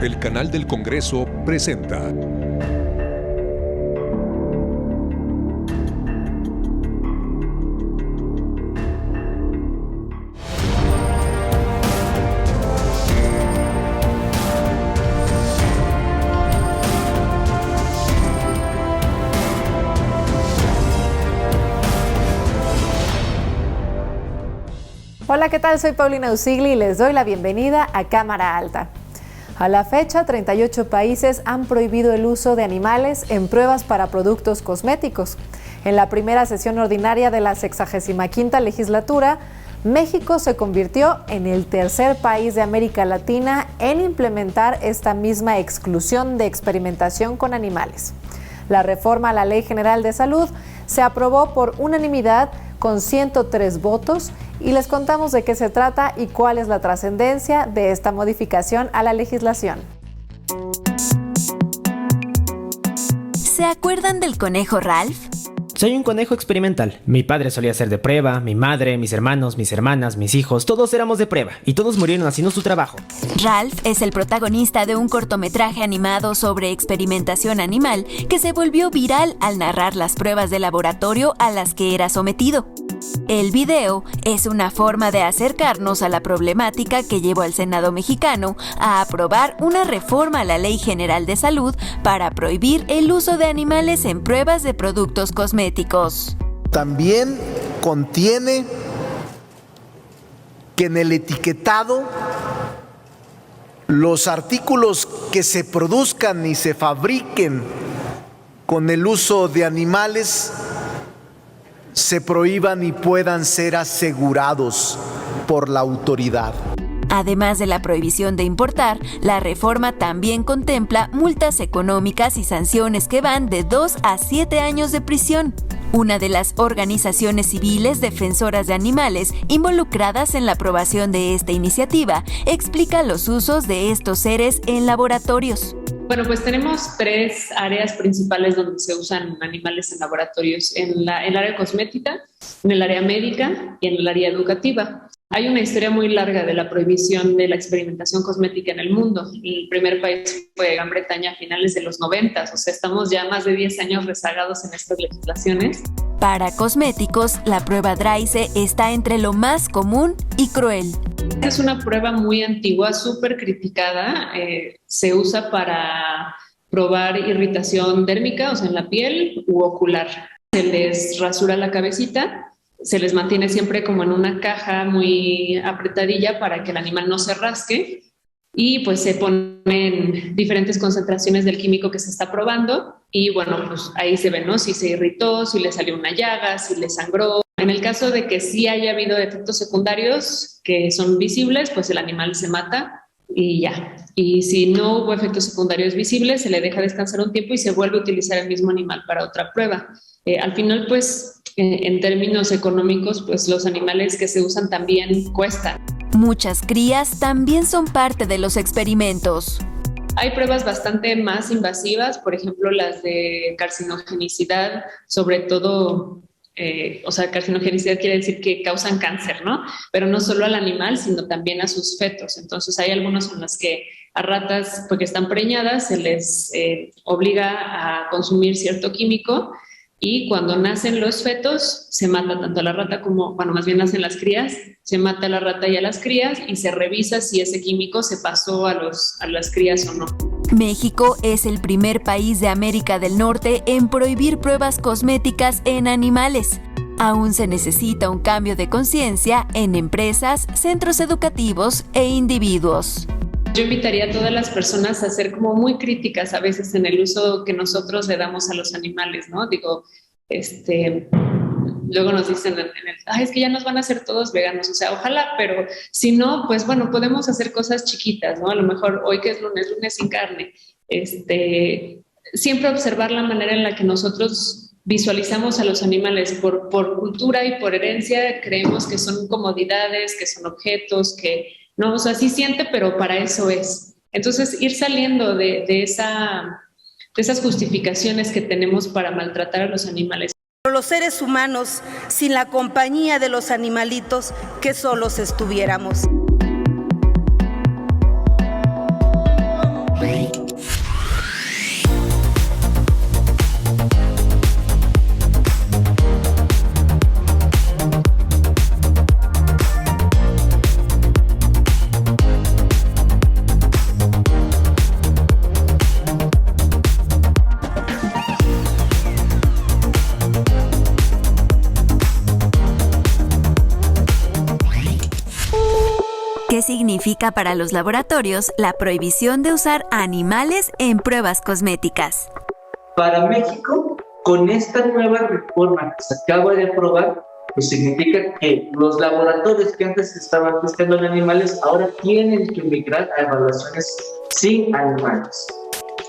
El Canal del Congreso presenta Hola, ¿qué tal? Soy Paulina Usigli y les doy la bienvenida a Cámara Alta. A la fecha, 38 países han prohibido el uso de animales en pruebas para productos cosméticos. En la primera sesión ordinaria de la 65ª legislatura, México se convirtió en el tercer país de América Latina en implementar esta misma exclusión de experimentación con animales. La reforma a la Ley General de Salud se aprobó por unanimidad con 103 votos y les contamos de qué se trata y cuál es la trascendencia de esta modificación a la legislación. ¿Se acuerdan del conejo Ralph? Soy un conejo experimental. Mi padre solía ser de prueba, mi madre, mis hermanos, mis hermanas, mis hijos, todos éramos de prueba y todos murieron haciendo su trabajo. Ralph es el protagonista de un cortometraje animado sobre experimentación animal que se volvió viral al narrar las pruebas de laboratorio a las que era sometido. El video es una forma de acercarnos a la problemática que llevó al Senado mexicano a aprobar una reforma a la Ley General de Salud para prohibir el uso de animales en pruebas de productos cosméticos. También contiene que en el etiquetado los artículos que se produzcan y se fabriquen con el uso de animales se prohíban y puedan ser asegurados por la autoridad. Además de la prohibición de importar, la reforma también contempla multas económicas y sanciones que van de 2 a 7 años de prisión. Una de las organizaciones civiles defensoras de animales involucradas en la aprobación de esta iniciativa explica los usos de estos seres en laboratorios. Bueno, pues tenemos 3 áreas principales donde se usan animales en laboratorios: en el área cosmética, en el área médica y en el área educativa. Hay una historia muy larga de la prohibición de la experimentación cosmética en el mundo. El primer país fue Gran Bretaña a finales de los 90, o sea, estamos ya más de 10 años rezagados en estas legislaciones. Para cosméticos, la prueba Draize está entre lo más común y cruel. Es una prueba muy antigua, súper criticada. Se usa para probar irritación dérmica, o sea, en la piel u ocular. Se les rasura la cabecita, se les mantiene siempre como en una caja muy apretadilla para que el animal no se rasque y pues se ponen diferentes concentraciones del químico que se está probando y bueno, pues ahí se ve, ¿no? Si se irritó, si le salió una llaga, si le sangró. En el caso de que sí haya habido efectos secundarios que son visibles, pues el animal se mata y ya. Y si no hubo efectos secundarios visibles, se le deja descansar un tiempo y se vuelve a utilizar el mismo animal para otra prueba. Al final, pues, en términos económicos, pues los animales que se usan también cuestan. Muchas crías también son parte de los experimentos. Hay pruebas bastante más invasivas, por ejemplo, las de carcinogenicidad, sobre todo. Carcinogenicidad quiere decir que causan cáncer, ¿no? Pero no solo al animal, sino también a sus fetos. Entonces hay algunos en los que a ratas, porque están preñadas, se les obliga a consumir cierto químico y cuando nacen los fetos se mata tanto a la rata como, bueno, más bien nacen las crías, se mata a la rata y a las crías y se revisa si ese químico se pasó a las crías o no. México es el primer país de América del Norte en prohibir pruebas cosméticas en animales. Aún se necesita un cambio de conciencia en empresas, centros educativos e individuos. Yo invitaría a todas las personas a ser como muy críticas a veces en el uso que nosotros le damos a los animales, ¿no? Digo, luego nos dicen es que ya nos van a hacer todos veganos, o sea, ojalá, pero si no, pues bueno, podemos hacer cosas chiquitas, ¿no? A lo mejor hoy que es lunes sin carne, siempre observar la manera en la que nosotros visualizamos a los animales por cultura y por herencia, creemos que son comodidades, que son objetos, que no, o sea, sí siente, pero para eso es. Entonces, ir saliendo de esas justificaciones que tenemos para maltratar a los animales. Los seres humanos, sin la compañía de los animalitos, que solos estuviéramos. significa para los laboratorios la prohibición de usar animales en pruebas cosméticas. Para México, con esta nueva reforma que se acaba de aprobar, pues significa que los laboratorios que antes estaban testeando en animales ahora tienen que migrar a evaluaciones sin animales,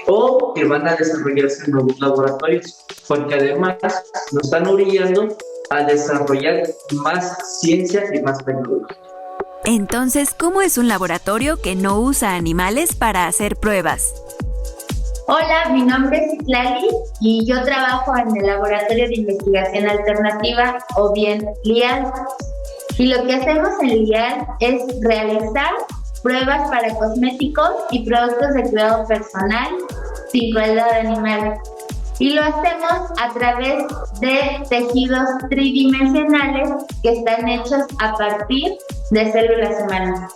o que van a desarrollarse en nuevos laboratorios, porque además nos están orillando a desarrollar más ciencia y más tecnología. Entonces, ¿cómo es un laboratorio que no usa animales para hacer pruebas? Hola, mi nombre es Itlali y yo trabajo en el Laboratorio de Investigación Alternativa, o bien LIAL. Y lo que hacemos en LIAL es realizar pruebas para cosméticos y productos de cuidado personal sin crueldad animal. Y lo hacemos a través de tejidos tridimensionales que están hechos a partir de células humanas,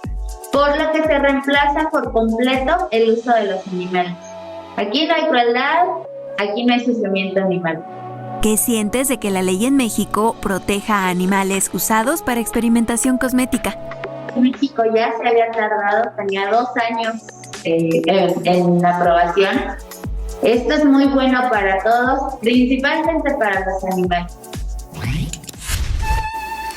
por lo que se reemplaza por completo el uso de los animales. Aquí no hay crueldad, aquí no hay sufrimiento animal. ¿Qué sientes de que la ley en México proteja a animales usados para experimentación cosmética? México ya se había tardado, tenía 2 años en la aprobación. Esto es muy bueno para todos, principalmente para los animales.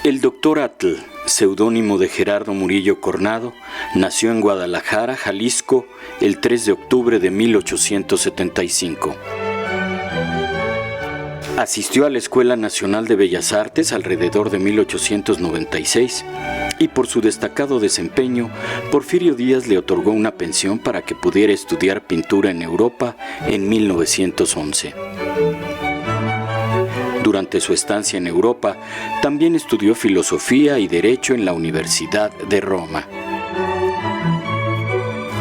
El Dr. Atl, seudónimo de Gerardo Murillo Cornado, nació en Guadalajara, Jalisco, el 3 de octubre de 1875. Asistió a la Escuela Nacional de Bellas Artes alrededor de 1896 y por su destacado desempeño, Porfirio Díaz le otorgó una pensión para que pudiera estudiar pintura en Europa en 1911. Durante su estancia en Europa, también estudió filosofía y derecho en la Universidad de Roma.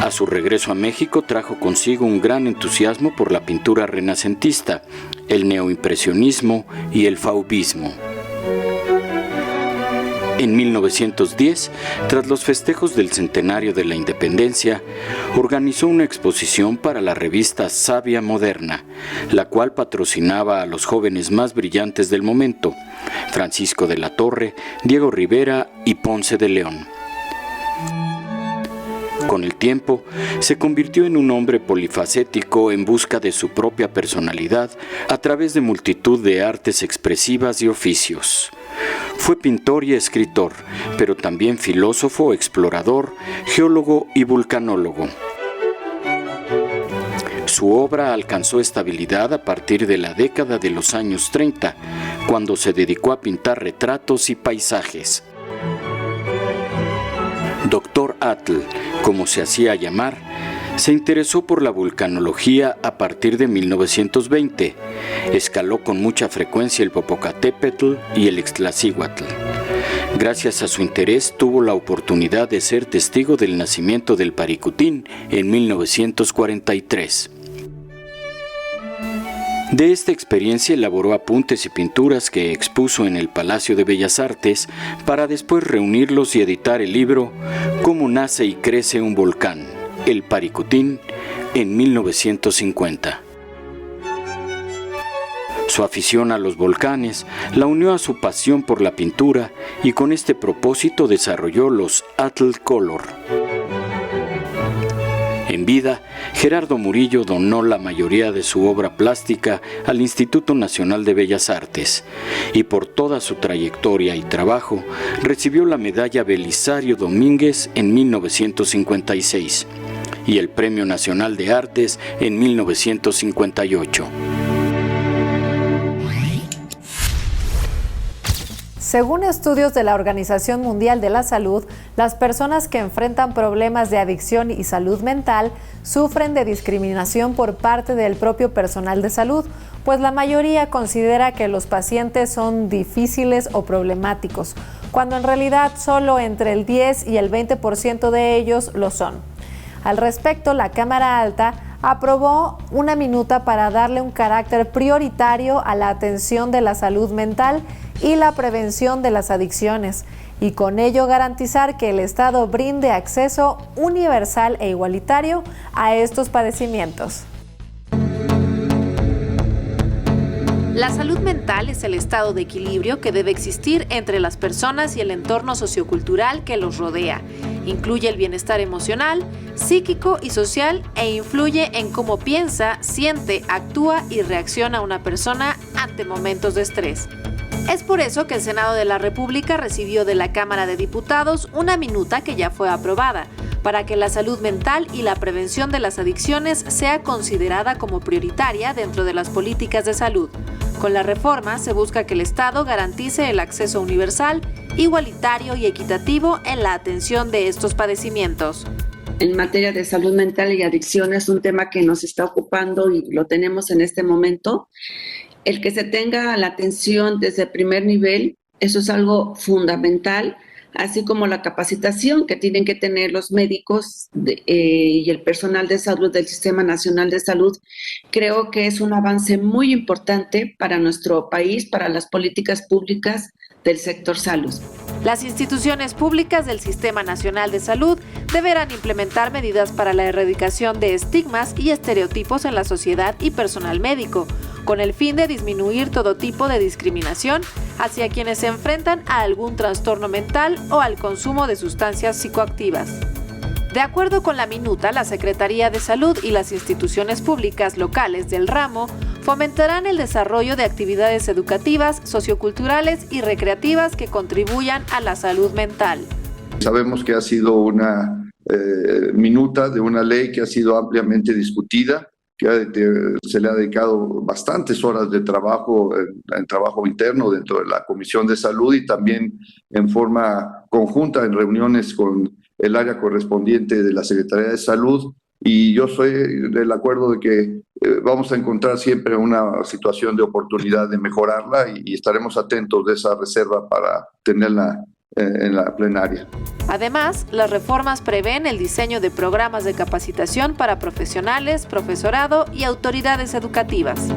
A su regreso a México trajo consigo un gran entusiasmo por la pintura renacentista, el neoimpresionismo y el fauvismo. En 1910, tras los festejos del centenario de la Independencia, organizó una exposición para la revista Savia Moderna, la cual patrocinaba a los jóvenes más brillantes del momento, Francisco de la Torre, Diego Rivera y Ponce de León. Con el tiempo, se convirtió en un hombre polifacético en busca de su propia personalidad a través de multitud de artes expresivas y oficios. Fue pintor y escritor, pero también filósofo, explorador, geólogo y vulcanólogo. Su obra alcanzó estabilidad a partir de la década de los años 30, cuando se dedicó a pintar retratos y paisajes. Dr. Atl, como se hacía llamar, se interesó por la vulcanología a partir de 1920. Escaló con mucha frecuencia el Popocatépetl y el Ixtlaxíhuatl. Gracias a su interés, tuvo la oportunidad de ser testigo del nacimiento del Paricutín en 1943. De esta experiencia elaboró apuntes y pinturas que expuso en el Palacio de Bellas Artes para después reunirlos y editar el libro Cómo nace y crece un volcán, el Paricutín, en 1950. Su afición a los volcanes la unió a su pasión por la pintura y con este propósito desarrolló los Atl Color. En vida, Gerardo Murillo donó la mayoría de su obra plástica al Instituto Nacional de Bellas Artes y por toda su trayectoria y trabajo recibió la medalla Belisario Domínguez en 1956 y el Premio Nacional de Artes en 1958. Según estudios de la Organización Mundial de la Salud, las personas que enfrentan problemas de adicción y salud mental sufren de discriminación por parte del propio personal de salud, pues la mayoría considera que los pacientes son difíciles o problemáticos, cuando en realidad solo entre el 10 y el 20% de ellos lo son. Al respecto, la Cámara Alta aprobó una minuta para darle un carácter prioritario a la atención de la salud mental y la prevención de las adicciones, y con ello garantizar que el Estado brinde acceso universal e igualitario a estos padecimientos. La salud mental es el estado de equilibrio que debe existir entre las personas y el entorno sociocultural que los rodea, incluye el bienestar emocional, psíquico y social e influye en cómo piensa, siente, actúa y reacciona una persona ante momentos de estrés. Es por eso que el Senado de la República recibió de la Cámara de Diputados una minuta que ya fue aprobada, para que la salud mental y la prevención de las adicciones sea considerada como prioritaria dentro de las políticas de salud. Con la reforma se busca que el Estado garantice el acceso universal, igualitario y equitativo en la atención de estos padecimientos. En materia de salud mental y adicciones es un tema que nos está ocupando y lo tenemos en este momento. El que se tenga la atención desde el primer nivel, eso es algo fundamental, así como la capacitación que tienen que tener los médicos y el personal de salud del Sistema Nacional de Salud. Creo que es un avance muy importante para nuestro país, para las políticas públicas del sector salud. Las instituciones públicas del Sistema Nacional de Salud deberán implementar medidas para la erradicación de estigmas y estereotipos en la sociedad y personal médico, con el fin de disminuir todo tipo de discriminación hacia quienes se enfrentan a algún trastorno mental o al consumo de sustancias psicoactivas. De acuerdo con la minuta, la Secretaría de Salud y las instituciones públicas locales del ramo fomentarán el desarrollo de actividades educativas, socioculturales y recreativas que contribuyan a la salud mental. Sabemos que ha sido una minuta de una ley que ha sido ampliamente discutida, que se le ha dedicado bastantes horas de trabajo, en trabajo interno dentro de la Comisión de Salud y también en forma conjunta en reuniones con el área correspondiente de la Secretaría de Salud, y yo soy del acuerdo de que vamos a encontrar siempre una situación de oportunidad de mejorarla y estaremos atentos de esa reserva para tenerla en la plenaria. Además, las reformas prevén el diseño de programas de capacitación para profesionales, profesorado y autoridades educativas.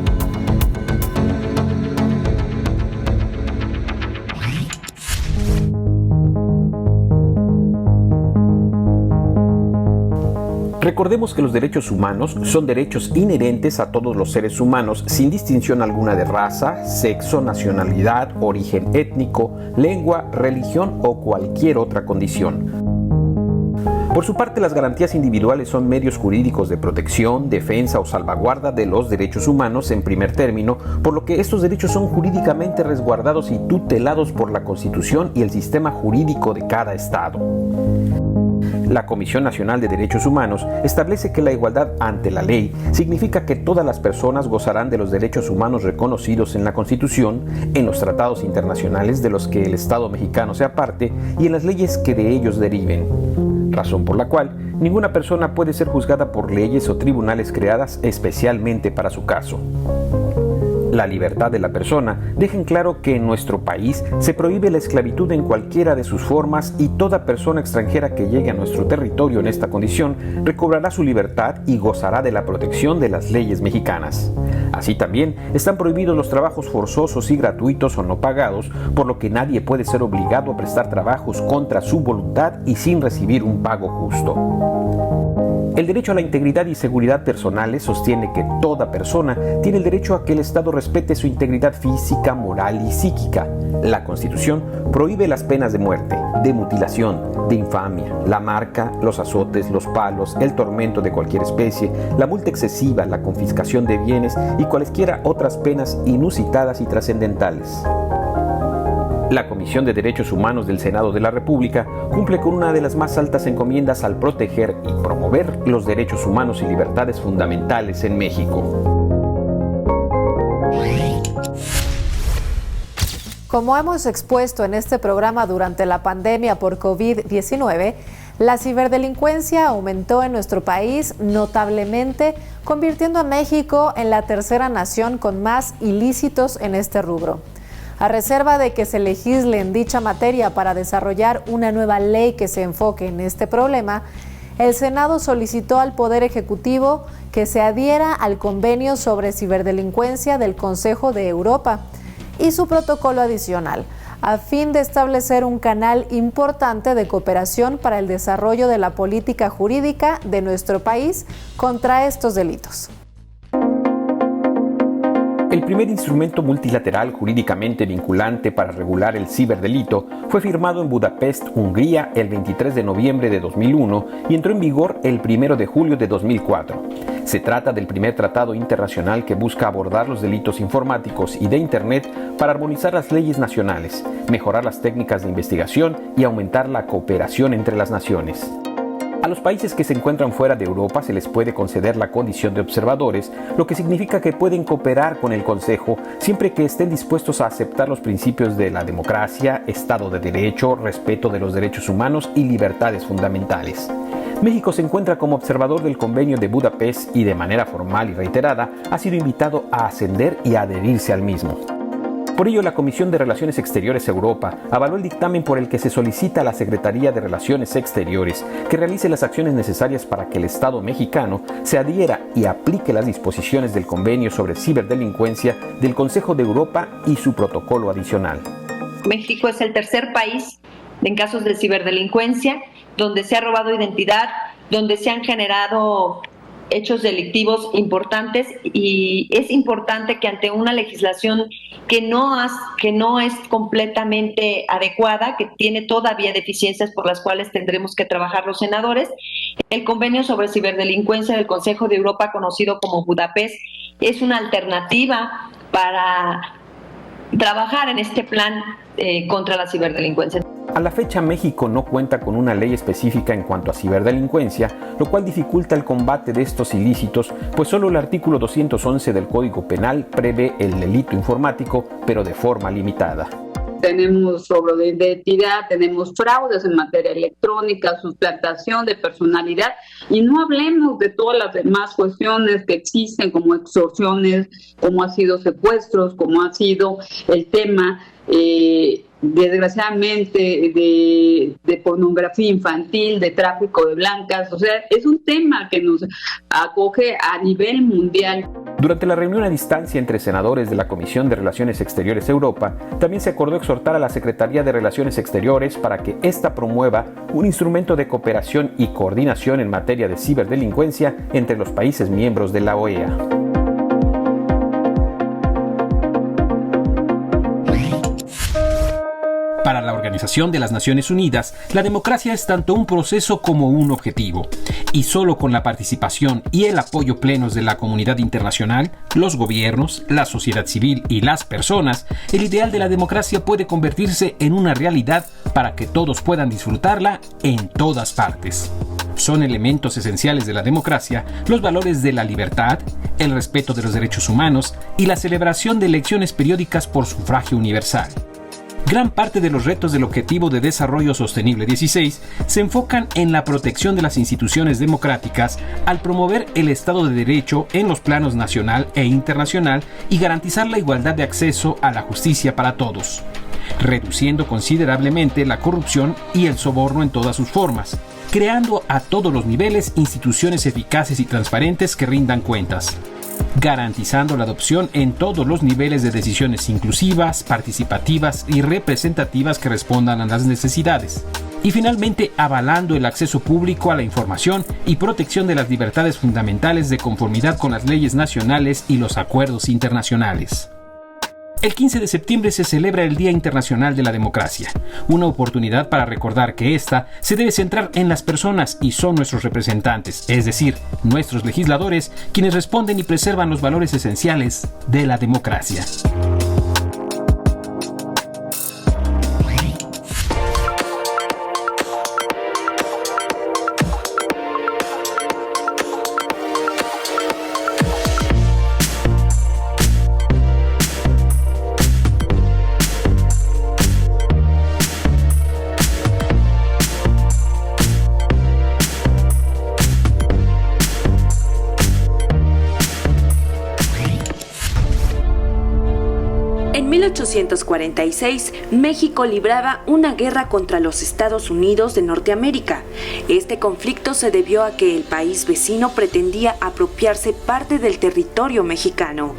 Recordemos que los derechos humanos son derechos inherentes a todos los seres humanos, sin distinción alguna de raza, sexo, nacionalidad, origen étnico, lengua, religión o cualquier otra condición. Por su parte, las garantías individuales son medios jurídicos de protección, defensa o salvaguarda de los derechos humanos en primer término, por lo que estos derechos son jurídicamente resguardados y tutelados por la Constitución y el sistema jurídico de cada Estado. La Comisión Nacional de Derechos Humanos establece que la igualdad ante la ley significa que todas las personas gozarán de los derechos humanos reconocidos en la Constitución, en los tratados internacionales de los que el Estado mexicano sea parte y en las leyes que de ellos deriven. Razón por la cual ninguna persona puede ser juzgada por leyes o tribunales creadas especialmente para su caso. La libertad de la persona deja en claro que en nuestro país se prohíbe la esclavitud en cualquiera de sus formas y toda persona extranjera que llegue a nuestro territorio en esta condición recobrará su libertad y gozará de la protección de las leyes mexicanas. Así también están prohibidos los trabajos forzosos y gratuitos o no pagados, por lo que nadie puede ser obligado a prestar trabajos contra su voluntad y sin recibir un pago justo. El derecho a la integridad y seguridad personales sostiene que toda persona tiene el derecho a que el Estado respete su integridad física, moral y psíquica. La Constitución prohíbe las penas de muerte, de mutilación, de infamia, la marca, los azotes, los palos, el tormento de cualquier especie, la multa excesiva, la confiscación de bienes y cualesquiera otras penas inusitadas y trascendentales. La Comisión de Derechos Humanos del Senado de la República cumple con una de las más altas encomiendas al proteger y promover los derechos humanos y libertades fundamentales en México. Como hemos expuesto en este programa durante la pandemia por COVID-19, la ciberdelincuencia aumentó en nuestro país notablemente, convirtiendo a México en la tercera nación con más ilícitos en este rubro. A reserva de que se legisle en dicha materia para desarrollar una nueva ley que se enfoque en este problema, el Senado solicitó al Poder Ejecutivo que se adhiera al Convenio sobre Ciberdelincuencia del Consejo de Europa y su protocolo adicional, a fin de establecer un canal importante de cooperación para el desarrollo de la política jurídica de nuestro país contra estos delitos. El primer instrumento multilateral jurídicamente vinculante para regular el ciberdelito fue firmado en Budapest, Hungría, el 23 de noviembre de 2001 y entró en vigor el 1 de julio de 2004. Se trata del primer tratado internacional que busca abordar los delitos informáticos y de Internet para armonizar las leyes nacionales, mejorar las técnicas de investigación y aumentar la cooperación entre las naciones. A los países que se encuentran fuera de Europa se les puede conceder la condición de observadores, lo que significa que pueden cooperar con el Consejo siempre que estén dispuestos a aceptar los principios de la democracia, Estado de Derecho, respeto de los derechos humanos y libertades fundamentales. México se encuentra como observador del Convenio de Budapest y de manera formal y reiterada ha sido invitado a ascender y a adherirse al mismo. Por ello, la Comisión de Relaciones Exteriores Europa avaló el dictamen por el que se solicita a la Secretaría de Relaciones Exteriores que realice las acciones necesarias para que el Estado mexicano se adhiera y aplique las disposiciones del Convenio sobre Ciberdelincuencia del Consejo de Europa y su protocolo adicional. México es el tercer país en casos de ciberdelincuencia, donde se ha robado identidad, donde se han generado hechos delictivos importantes, y es importante que ante una legislación que no es completamente adecuada, que tiene todavía deficiencias por las cuales tendremos que trabajar los senadores, el convenio sobre ciberdelincuencia del Consejo de Europa, conocido como Budapest, es una alternativa para trabajar en este plan contra la ciberdelincuencia. A la fecha, México no cuenta con una ley específica en cuanto a ciberdelincuencia, lo cual dificulta el combate de estos ilícitos, pues solo el artículo 211 del Código Penal prevé el delito informático, pero de forma limitada. Tenemos robo de identidad, tenemos fraudes en materia electrónica, suplantación de personalidad, y no hablemos de todas las demás cuestiones que existen, como extorsiones, como ha sido secuestros, como ha sido el tema desgraciadamente de pornografía infantil, de tráfico de blancas. O sea, es un tema que nos acoge a nivel mundial. Durante la reunión a distancia entre senadores de la Comisión de Relaciones Exteriores Europa, también se acordó exhortar a la Secretaría de Relaciones Exteriores para que ésta promueva un instrumento de cooperación y coordinación en materia de ciberdelincuencia entre los países miembros de la OEA. Para la Organización de las Naciones Unidas, la democracia es tanto un proceso como un objetivo, y solo con la participación y el apoyo plenos de la comunidad internacional, los gobiernos, la sociedad civil y las personas, el ideal de la democracia puede convertirse en una realidad para que todos puedan disfrutarla en todas partes. Son elementos esenciales de la democracia los valores de la libertad, el respeto de los derechos humanos y la celebración de elecciones periódicas por sufragio universal. Gran parte de los retos del Objetivo de Desarrollo Sostenible 16 se enfocan en la protección de las instituciones democráticas al promover el Estado de Derecho en los planos nacional e internacional y garantizar la igualdad de acceso a la justicia para todos, reduciendo considerablemente la corrupción y el soborno en todas sus formas, creando a todos los niveles instituciones eficaces y transparentes que rindan cuentas, garantizando la adopción en todos los niveles de decisiones inclusivas, participativas y representativas que respondan a las necesidades. Y finalmente, avalando el acceso público a la información y protección de las libertades fundamentales de conformidad con las leyes nacionales y los acuerdos internacionales. El 15 de septiembre se celebra el Día Internacional de la Democracia, una oportunidad para recordar que esta se debe centrar en las personas y son nuestros representantes, es decir, nuestros legisladores, quienes responden y preservan los valores esenciales de la democracia. En 1846, México libraba una guerra contra los Estados Unidos de Norteamérica. Este conflicto se debió a que el país vecino pretendía apropiarse parte del territorio mexicano.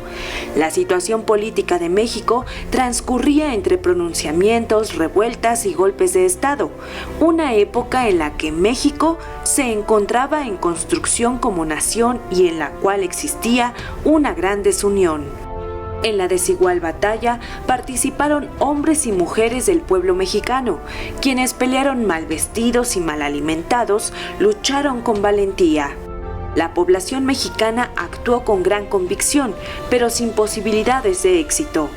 La situación política de México transcurría entre pronunciamientos, revueltas y golpes de Estado, una época en la que México se encontraba en construcción como nación y en la cual existía una gran desunión. En la desigual batalla participaron hombres y mujeres del pueblo mexicano, quienes pelearon mal vestidos y mal alimentados, lucharon con valentía. La población mexicana actuó con gran convicción, pero sin posibilidades de éxito.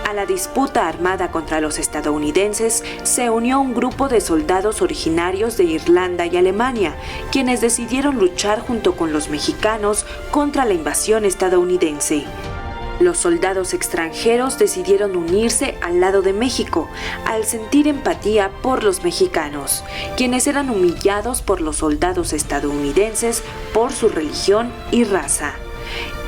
A la disputa armada contra los estadounidenses se unió un grupo de soldados originarios de Irlanda y Alemania, quienes decidieron luchar junto con los mexicanos contra la invasión estadounidense. Los soldados extranjeros decidieron unirse al lado de México, al sentir empatía por los mexicanos, quienes eran humillados por los soldados estadounidenses por su religión y raza.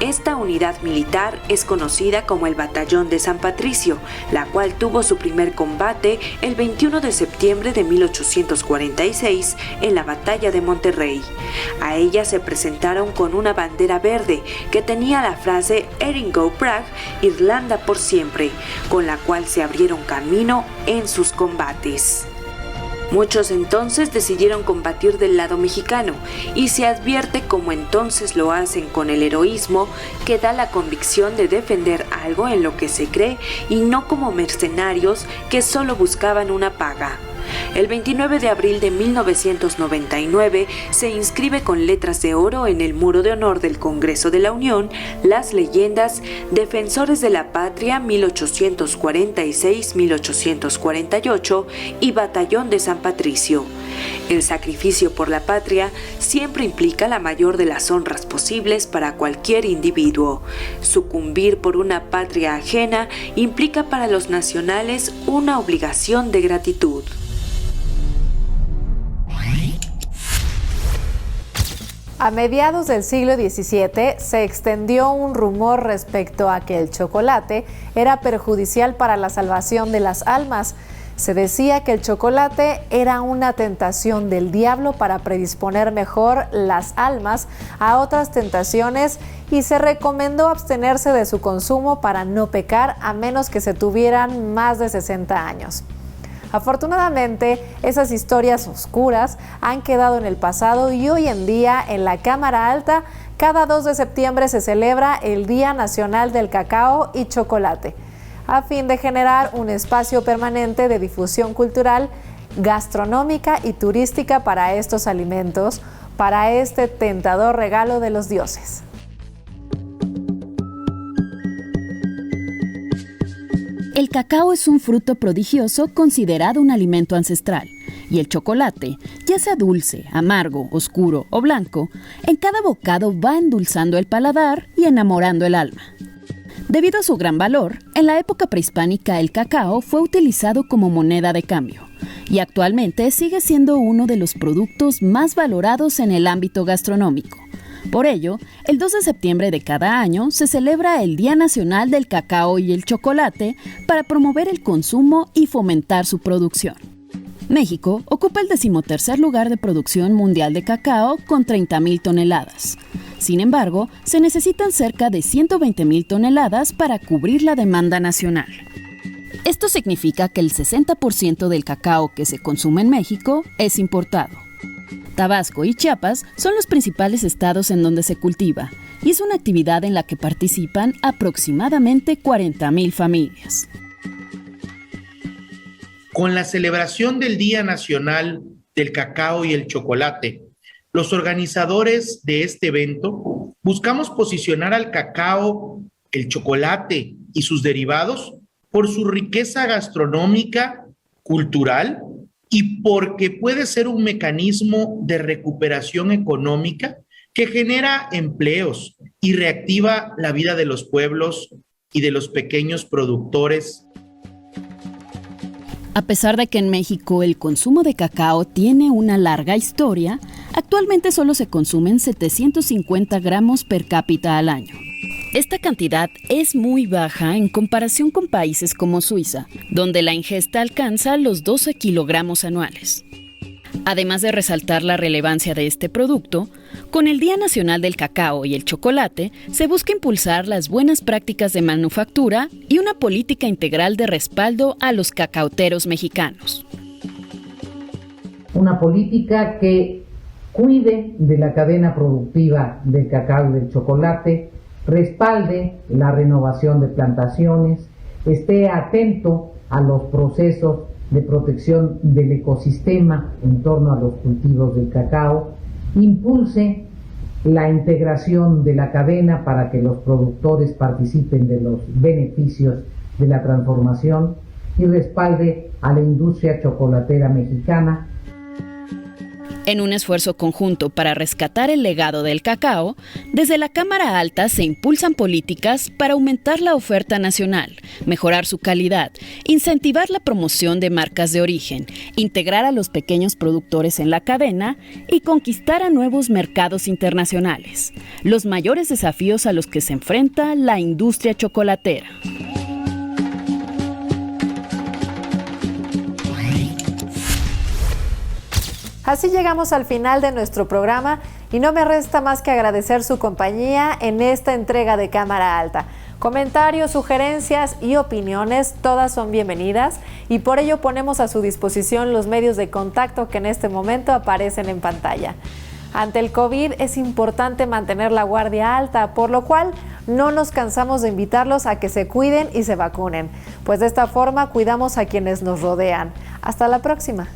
Esta unidad militar es conocida como el Batallón de San Patricio, la cual tuvo su primer combate el 21 de septiembre de 1846 en la Batalla de Monterrey. A ella se presentaron con una bandera verde que tenía la frase Erin Go Bragg, Irlanda por siempre, con la cual se abrieron camino en sus combates. Muchos entonces decidieron combatir del lado mexicano y se advierte como entonces lo hacen con el heroísmo que da la convicción de defender algo en lo que se cree y no como mercenarios que solo buscaban una paga. El 29 de abril de 1999 se inscribe con letras de oro en el Muro de Honor del Congreso de la Unión las leyendas Defensores de la Patria 1846-1848 y Batallón de San Patricio. El sacrificio por la patria siempre implica la mayor de las honras posibles para cualquier individuo. Sucumbir por una patria ajena implica para los nacionales una obligación de gratitud. A mediados del siglo XVII se extendió un rumor respecto a que el chocolate era perjudicial para la salvación de las almas. Se decía que el chocolate era una tentación del diablo para predisponer mejor las almas a otras tentaciones y se recomendó abstenerse de su consumo para no pecar a menos que se tuvieran más de 60 años. Afortunadamente, esas historias oscuras han quedado en el pasado y hoy en día en la Cámara Alta, cada 2 de septiembre se celebra el Día Nacional del Cacao y Chocolate, a fin de generar un espacio permanente de difusión cultural, gastronómica y turística para estos alimentos, para este tentador regalo de los dioses. El cacao es un fruto prodigioso considerado un alimento ancestral, y el chocolate, ya sea dulce, amargo, oscuro o blanco, en cada bocado va endulzando el paladar y enamorando el alma. Debido a su gran valor, en la época prehispánica el cacao fue utilizado como moneda de cambio, y actualmente sigue siendo uno de los productos más valorados en el ámbito gastronómico. Por ello, el 2 de septiembre de cada año se celebra el Día Nacional del Cacao y el Chocolate para promover el consumo y fomentar su producción. México ocupa el 13º lugar de producción mundial de cacao con 30,000 toneladas. Sin embargo, se necesitan cerca de 120,000 toneladas para cubrir la demanda nacional. Esto significa que el 60% del cacao que se consume en México es importado. Tabasco y Chiapas son los principales estados en donde se cultiva, y es una actividad en la que participan aproximadamente 40,000 familias. Con la celebración del Día Nacional del Cacao y el Chocolate, los organizadores de este evento buscamos posicionar al cacao, el chocolate y sus derivados por su riqueza gastronómica, cultural, y porque puede ser un mecanismo de recuperación económica que genera empleos y reactiva la vida de los pueblos y de los pequeños productores. A pesar de que en México el consumo de cacao tiene una larga historia, actualmente solo se consumen 750 gramos per cápita al año. Esta cantidad es muy baja en comparación con países como Suiza, donde la ingesta alcanza los 12 kilogramos anuales. Además de resaltar la relevancia de este producto, con el Día Nacional del Cacao y el Chocolate se busca impulsar las buenas prácticas de manufactura y una política integral de respaldo a los cacauteros mexicanos. Una política que cuide de la cadena productiva del cacao y del chocolate, respalde la renovación de plantaciones, esté atento a los procesos de protección del ecosistema en torno a los cultivos del cacao, impulse la integración de la cadena para que los productores participen de los beneficios de la transformación y respalde a la industria chocolatera mexicana. En un esfuerzo conjunto para rescatar el legado del cacao, desde la Cámara Alta se impulsan políticas para aumentar la oferta nacional, mejorar su calidad, incentivar la promoción de marcas de origen, integrar a los pequeños productores en la cadena y conquistar a nuevos mercados internacionales. Los mayores desafíos a los que se enfrenta la industria chocolatera. Así llegamos al final de nuestro programa y no me resta más que agradecer su compañía en esta entrega de Cámara Alta. Comentarios, sugerencias y opiniones, todas son bienvenidas y por ello ponemos a su disposición los medios de contacto que en este momento aparecen en pantalla. Ante el COVID es importante mantener la guardia alta, por lo cual no nos cansamos de invitarlos a que se cuiden y se vacunen, pues de esta forma cuidamos a quienes nos rodean. Hasta la próxima.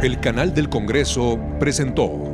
El canal del Congreso presentó